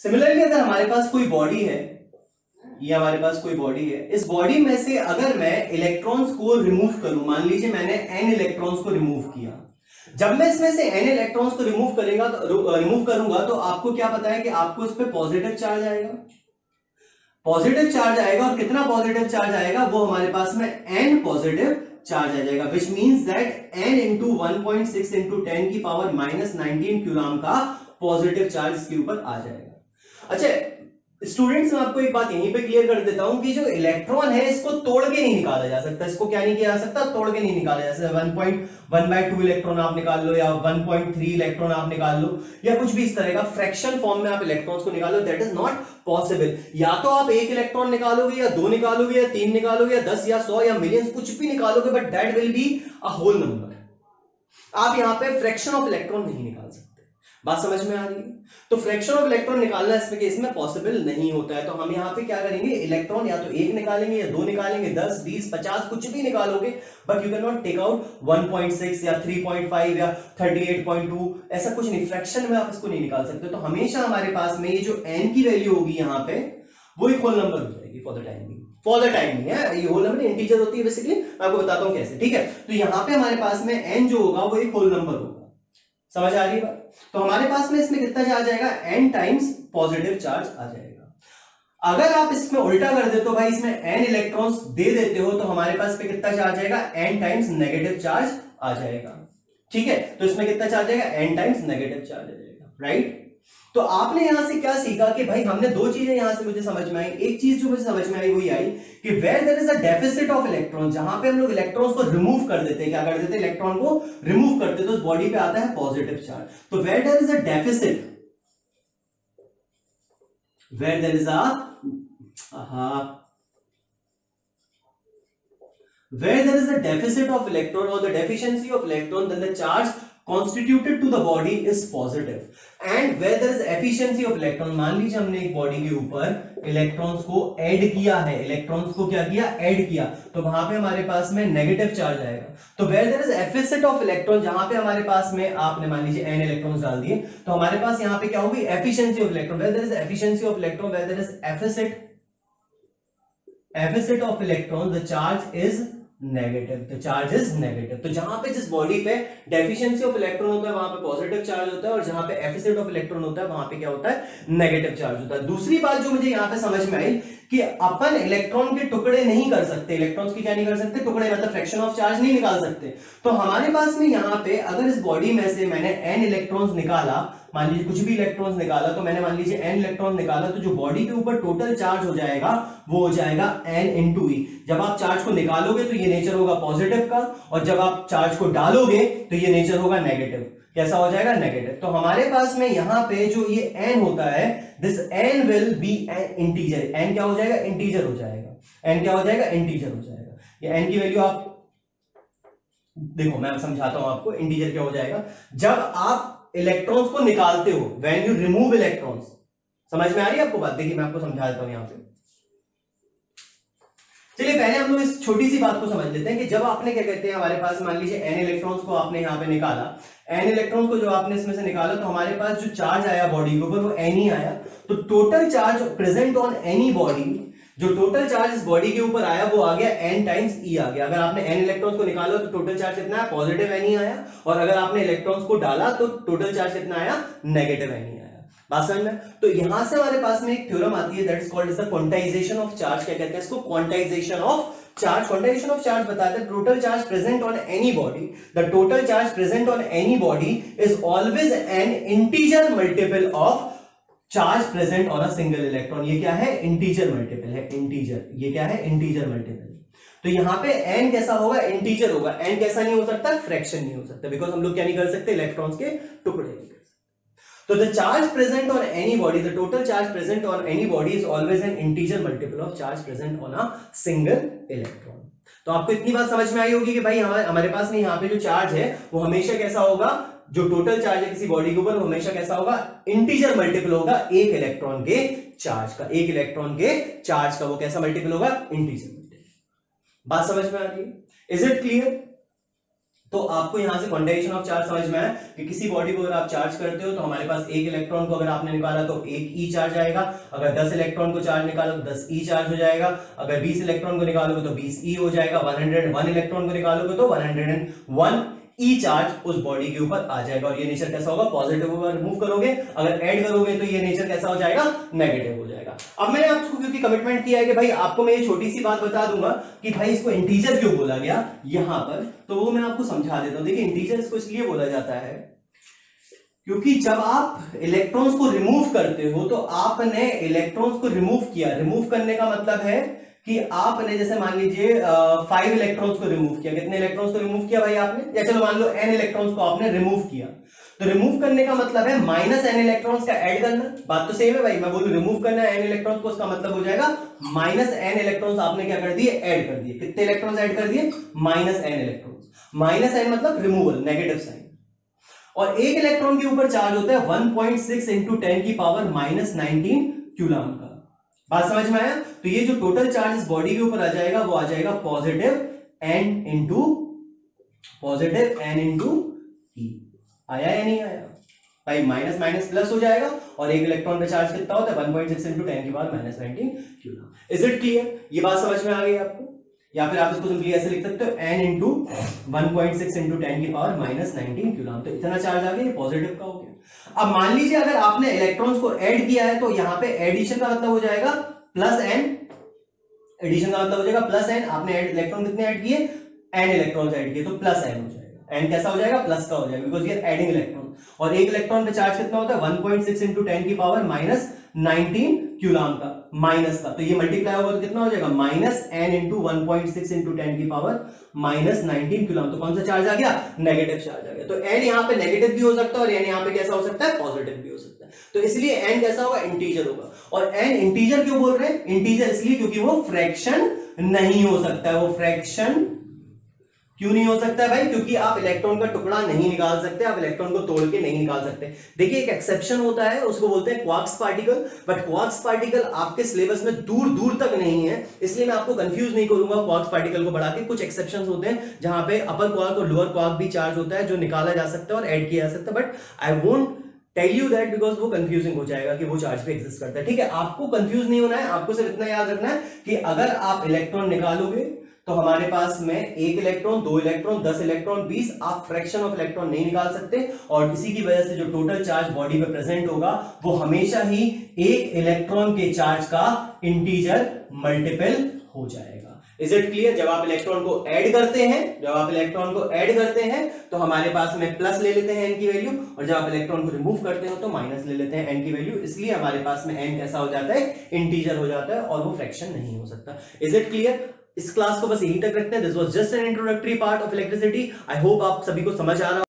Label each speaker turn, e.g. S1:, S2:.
S1: Similarly अगर हमारे पास कोई बॉडी है, ये हमारे पास कोई बॉडी है, इस बॉडी में से अगर मैं इलेक्ट्रॉन्स को रिमूव करूं, मान लीजिए मैंने n इलेक्ट्रॉन्स को रिमूव किया, जब मैं इसमें से n इलेक्ट्रॉन्स को रिमूव करूंगा तो आपको क्या पता है कि आपको इस पे पॉजिटिव चार्ज आएगा, पॉजिटिव चार्ज आएगा, और कितना पॉजिटिव चार्ज आएगा, वो हमारे पास में n पॉजिटिव चार्ज आ जाएगा, which means that n into 1.6 into 10 की पावर -19 कूलम का पॉजिटिव चार्ज इसके ऊपर आ जाएगा। अच्छा स्टूडेंट्स, मैं आपको एक बात यहीं पे क्लियर कर देता हूं कि जो इलेक्ट्रॉन है इसको तोड़ के नहीं निकाला जा सकता, इसको क्या नहीं किया जा सकता, तोड़ के नहीं निकाला जा सकता। 1.1/2 इलेक्ट्रॉन आप निकाल लो, या 1.3 इलेक्ट्रॉन आप निकाल लो, या कुछ भी इस तरह का फ्रैक्शन फॉर्म में आप इलेक्ट्रॉन्स को निकालो, दैट इज नॉट पॉसिबल। या तो आप एक इलेक्ट्रॉन निकालोगे, या दो निकालोगे, या तीन निकालोगे, या 10 या 100 या मिलियंस, कुछ भी निकालोगे, but that will be a whole number. आप यहां पे फ्रैक्शन ऑफ इलेक्ट्रॉन नहीं निकाल सकते। बात समझ में आ रही है? तो फ्रैक्शन ऑफ इलेक्ट्रॉन निकालना इसमें केस में पॉसिबल नहीं होता है, तो हम यहाँ पे क्या करेंगे, इलेक्ट्रॉन या तो एक निकालेंगे, या दो निकालेंगे, 10, 20, 50 कुछ भी निकालोगे, but you can not take out 1.6 या 3.5 या 38.2, ऐसा कुछ नहीं, फ्रैक्शन में आप इसको नहीं निकाल सकते। तो हमेशा हमारे पास में ये जो n की वैल्यू होगी यहाँ पे, वो एक होल नंबर हो जाएगी for the timing, for the timing है, ये होल नंबर इंटीजर होती है बेसिकली, मैं आपको बताता हूँ कैसे, ठीक है। तो यहाँ पे हमारे पास में n जो होगा वो एक होल नंबर होगा, समझ आ रही है बात? तो हमारे पास में इसमें कितना चार्ज आएगा, n टाइम्स पॉजिटिव चार्ज आ जाएगा। अगर आप इसमें उल्टा कर देते हो भाई, इसमें n इलेक्ट्रॉन्स दे देते हो, तो हमारे पास पे कितना चार्ज आएगा, n टाइम्स नेगेटिव चार्ज आ जाएगा, ठीक है। तो इसमें कितना चार्ज आएगा, n टाइम्स नेगेटिव चार्ज आ जाएगा, राइट। तो आपने यहां से क्या सीखा कि भाई हमने दो चीजें यहां से मुझे समझ में आई। एक चीज जो मुझे समझ में आई वही आई कि where there is a deficit of electron, जहां पे हम लोग इलेक्ट्रॉन्स को रिमूव कर देते हैं, क्या कर देते हैं, इलेक्ट्रॉन को रिमूव करते, तो उस बॉडी पे आता है पॉजिटिव चार्ज। तो where there is a deficit, where there is where there is a deficit of electron or the deficiency of electron, then the charge constituted to the body is positive, and where there is efficiency of electron, मान लीजिए हमने एक body के ऊपर electrons को add किया है, electrons को क्या किया, ऐड किया, तो वहां पे हमारे पास में नेगेटिव चार्ज आएगा। तो where there is deficit of electron, जहां पे हमारे पास में आपने मान लीजिए n इलेक्ट्रॉन्स डाल दिए, तो हमारे पास यहाँ पे क्या होगी, efficiency of electron, where there is efficiency of electron, where there is deficit of electron, the charge is negative, तो चार्ज इज नेगेटिव। तो जहां पे जिस बॉडी पे डेफिशिएंसी ऑफ इलेक्ट्रॉन होता है वहां पे पॉजिटिव चार्ज होता है, और जहां पे एफिसिट ऑफ इलेक्ट्रॉन होता है वहां पे क्या होता है, नेगेटिव चार्ज होता है। दूसरी बात जो मुझे यहां पे समझ में आई कि अपन इलेक्ट्रॉन के टुकड़े नहीं कर सकते, इलेक्ट्रॉन्स की क्या नहीं कर सकते, टुकड़े, मतलब फ्रैक्शन ऑफ चार्ज नहीं निकाल सकते। तो हमारे पास में यहाँ पे अगर इस बॉडी में से मैंने n इलेक्ट्रॉन्स निकाला, मान लीजिए कुछ भी इलेक्ट्रॉन्स निकाला, तो मैंने मान लीजिए n इलेक्ट्रॉन निकाला, तो जो बॉडी के ऊपर टोटल चार्ज हो जाएगा वो हो जाएगा n इंटू ई। जब आप चार्ज को निकालोगे तो ये नेचर होगा पॉजिटिव का, और जब आप चार्ज को डालोगे तो ये नेचर होगा नेगेटिव। कैसा हो जाएगा, नेगेटिव। तो हमारे पास में यहाँ पे जो ये n होता है, this n will be N integer, n क्या हो जाएगा, इंटीजर हो जाएगा, n क्या हो जाएगा, इंटीजर हो जाएगा। ये n की वैल्यू आप देखो, मैं समझाता हूं आपको, इंटीजर क्या हो जाएगा, जब आप इलेक्ट्रॉन्स को निकालते हो, व्हेन यू रिमूव इलेक्ट्रॉन्स। समझ में आ रही है आपको बात? देखिए मैं आपको समझा देता हूं यहां पे। चलिए पहले हम लोग इस छोटी सी बात को समझ लेते हैं कि जब आपने क्या कहते हैं, हमारे पास मान लीजिए n इलेक्ट्रॉन्स को आपने यहाँ पे निकाला, n इलेक्ट्रॉन को जो आपने इसमें से निकाला, तो हमारे पास जो चार्ज आया बॉडी के ऊपर वो n ही आया। तो total charge present on any body, जो टोटल चार्ज इस बॉडी के ऊपर आया वो आ गया n टाइम्स e आ गया। अगर आपने n इलेक्ट्रॉन्स को निकाला तो टोटल चार्ज कितना है, पॉजिटिव n ही आया, और अगर आपने इलेक्ट्रॉन्स को डाला तो टोटल चार्ज कितना आया, नेगेटिव n ही आया। बात समझ में? तो यहां से हमारे पास में एक थ्योरम आती है, that is called the quantization of charge. क्या कहते हैं इसको, quantization of charge. Quantization of charge बताता है total charge present on any body, the total charge present on any body is always an integer multiple of charge present on a single electron. ये क्या है, integer multiple है, integer, ये क्या है, integer multiple. तो यहां पे n कैसा होगा, इंटीजर होगा। n कैसा नहीं हो सकता, फ्रैक्शन नहीं हो सकता, बिकॉज हम लोग क्या नहीं कर सकते, इलेक्ट्रॉन्स के टुकड़े नहीं कर सकते। तो the charge present on any body, the total charge present on any body is always an integer multiple of charge present on a single electron। तो आपको इतनी बात समझ में आई होगी कि भाई हमारे पास में यहाँ पे जो चार्ज है वो हमेशा कैसा होगा, जो टोटल चार्ज है किसी बॉडी के ऊपर वो हमेशा कैसा होगा, इंटीजर मल्टीपल होगा एक इलेक्ट्रॉन के चार्ज का, एक इलेक्ट्रॉन के चार्ज का वो कैसा मल्टीपल होगा, इंटीजर मल्टीपल। बात समझ में आ रही है? Is it clear? तो आपको यहां से क्वांटाइजेशन ऑफ चार्ज समझ में आया कि किसी बॉडी को अगर आप चार्ज करते हो तो हमारे पास एक इलेक्ट्रॉन को अगर आपने निकाला तो एक ई चार्ज आएगा, अगर 10 इलेक्ट्रॉन को चार्ज निकालो तो 10 ई चार्ज हो जाएगा, अगर 20 इलेक्ट्रॉन को निकालोगे तो 20 ई हो जाएगा, 101 इलेक्ट्रॉन को निकालोगे तो 101 ई चार्ज उस बॉडी के ऊपर आ जाएगा। और ये नेचर कैसा होगा, पॉजिटिव होगा। रिमूव करोगे, अगर ऐड करोगे तो ये नेचर कैसा हो जाएगा, नेगेटिव हो जाएगा। अब मैंने आपको क्योंकि कमिटमेंट किया है कि भाई आपको मैं ये छोटी सी बात बता दूंगा कि भाई इसको इंटीजर क्यों बोला गया यहां पर, तो वो मैं आपको समझा देता हूं। देखिए इंटीजर इसको इसलिए बोला जाता है क्योंकि जब आप इलेक्ट्रॉन्स को रिमूव करते हो तो आपने इलेक्ट्रॉन्स को रिमूव किया। रिमूव करने का मतलब है कि आपने जैसे मान लीजिए 5 इलेक्ट्रॉन्स को रिमूव किया। कितने इलेक्ट्रॉन्स को रिमूव किया भाई आपने, या चलो मान लो n इलेक्ट्रॉन्स को आपने रिमूव किया। तो रिमूव करने का मतलब है माइनस n इलेक्ट्रॉन्स का ऐड करना। बात तो सेम है भाई, मैं बोलूं रिमूव करना है n इलेक्ट्रॉन्स को, उसका मतलब हो जाएगा माइनस n इलेक्ट्रॉन्स आपने क्या कर दिए, ऐड कर दिए। कितने इलेक्ट्रॉन्स ऐड कर दिए, minus n electrons. Minus n मतलब रिमूवल, नेगेटिव साइन। और एक इलेक्ट्रॉन के ऊपर चार्ज होता है 1.6 इंटू 10 की पावर माइनस 19 कूलम का। बात समझ में आया। तो ये जो टोटल चार्ज इस बॉडी के ऊपर आ जाएगा वो आ जाएगा पॉजिटिव n इंटू ई। आया या नहीं आया भाई, माइनस माइनस प्लस हो जाएगा और एक इलेक्ट्रॉन पे चार्ज कितना होता है 1.6 इंटू 10 की power minus 19 coulomb. Is it clear, ये बात समझ में आ गई आपको। या फिर आप इसको सिंपली ऐसे लिख सकते हो n इंटू 1.6 इंटू 10 की पावर माइनस 19 कूलम। तो इतना चार्ज आ गया, ये पॉजिटिव का हो गया। अब मान लीजिए अगर आपने इलेक्ट्रॉन्स को ऐड किया है तो यहां पे एडिशन का मतलब हो जाएगा प्लस n। एडिशन का मतलब हो जाएगा प्लस n। आपने इलेक्ट्रॉन कितने ऐड किए, n इलेक्ट्रॉन्स ऐड किए, तो प्लस n हो जाएगा। n कैसा हो जाएगा, प्लस का हो जाएगा, बिकॉज ये एडिंग इलेक्ट्रॉन। और एक इलेक्ट्रॉन पे चार्ज कितना होता है 1.6 इंटू 10 की पावर माइनस 19 कूलम का, माइनस का। तो ये मल्टीप्लाई होगा तो कितना हो जाएगा, माइनस n इंटू 1.6 इंटू 10 की पावर माइनस 19 कूलम। तो कौन सा चार्ज आ गया, नेगेटिव चार्ज आ गया। तो n यहाँ पे नेगेटिव भी हो सकता है और n यहाँ पे कैसा हो सकता है, पॉजिटिव भी हो सकता है। तो इसलिए n कैसा होगा, इंटीजर होगा। और n इंटीजर क्यों बोल रहे हैं, इंटीजर इसलिए क्योंकि वो फ्रैक्शन नहीं हो सकता है। वो फ्रैक्शन क्यों नहीं हो सकता है भाई, क्योंकि आप इलेक्ट्रॉन का टुकड़ा नहीं निकाल सकते, आप इलेक्ट्रॉन को तोड़ के नहीं निकाल सकते। देखिए एक एक्सेप्शन होता है, उसको बोलते हैं quarks particle. But quarks particle आपके सिलेबस में दूर दूर तक नहीं है, इसलिए मैं आपको कंफ्यूज नहीं करूंगा क्वार्क्स पार्टिकल को बढ़ा के। कुछ एक्सेप्शंस होते हैं जहां पे अपर क्वार्क और लोअर क्वार्क भी चार्ज होता है, जो निकाला जा सकता है और ऐड किया जा सकता है। But I won't tell you that because वो कंफ्यूजिंग हो जाएगा कि वो चार्ज पे एग्जिस्ट करता है। ठीक है, आपको कंफ्यूज नहीं होना है, आपको सिर्फ इतना याद रखना है कि अगर आप इलेक्ट्रॉन निकालोगे तो हमारे पास में एक इलेक्ट्रॉन, 2 इलेक्ट्रॉन, 10 इलेक्ट्रॉन, 20, आप फ्रैक्शन ऑफ इलेक्ट्रॉन नहीं निकाल सकते। और इसी की वजह से जो टोटल चार्ज बॉडी में प्रेजेंट होगा वो हमेशा ही एक इलेक्ट्रॉन के चार्ज का इंटीजर मल्टीपल हो जाएगा। Is it clear. जब आप इलेक्ट्रॉन को ऐड करते हैं, तो हमारे पास में प्लस ले लेते हैं n की वैल्यू, और जब आप इलेक्ट्रॉन को रिमूव करते हो तो माइनस ले लेते हैं n की वैल्यू। इसलिए हमारे पास में n कैसा हो जाता है, इंटीजर हो जाता है और वो फ्रैक्शन नहीं हो सकता। Is it clear. इस क्लास को बस यहीं तक रखते हैं। This was just an introductory part of electricity. I hope आप सभी को समझ आ रहा